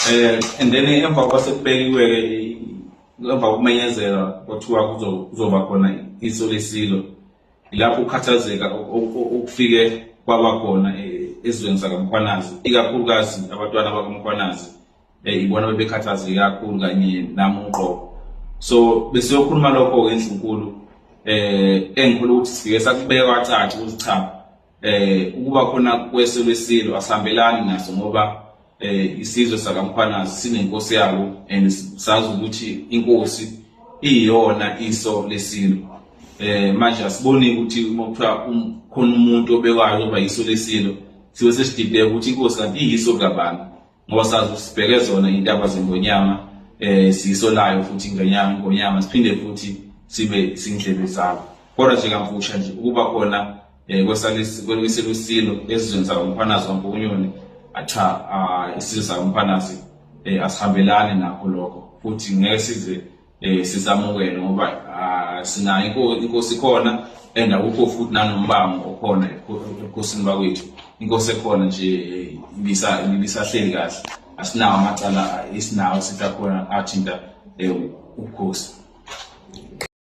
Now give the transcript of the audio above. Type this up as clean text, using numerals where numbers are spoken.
And then emva kwasekubhekiwe emva kokumenyezela kwathiwa kuzoba khona iso lesilo, lapho ukhathazeka okufike kwaba khona ezweni sakaMkhwanazi, ikakhulukazi abantwana bakaMkhwanazi ibona bebekhathazeke kakhulu kanye nami uqobo. So besiyokhuluma lokho endlunkulu engikholwa ukuthi sifike sakubeka kwacaca ukuthi cha ukuba khona kweso lesilo asihambelani naso ngoba isizwe sakaMkhwanazi sinenkosi yabo and sazi ukuthi inkosi iyona iso lesilo. Manje asiboni ukuthi uma kuthiwa khona umuntu obekwayo oba iso lesilo sibe sesidideka ukuthi inkosi kanti iyiso kabani, ngoba sazi usibheke zona indaba zengonyama siyisolayo futhi ingonyama siphinde futhi sibe sindlebe zabo. Kodwa nje kamfusha nje ukuba khona kweselo ezizweni zakaMkhwanazi waMpukunyoni atha isizwe sakaMkhwanazi asihambelani nakho lokho, futhi ngeke size sisamukele ngoba sinayo inkosi khona and akukho futhi nanombango okhona enkosini bakwethu. Inkosi ekhona nje ibisahleli kahle, asinawo amacala esinawo sithi akhona athinta ubukhosi.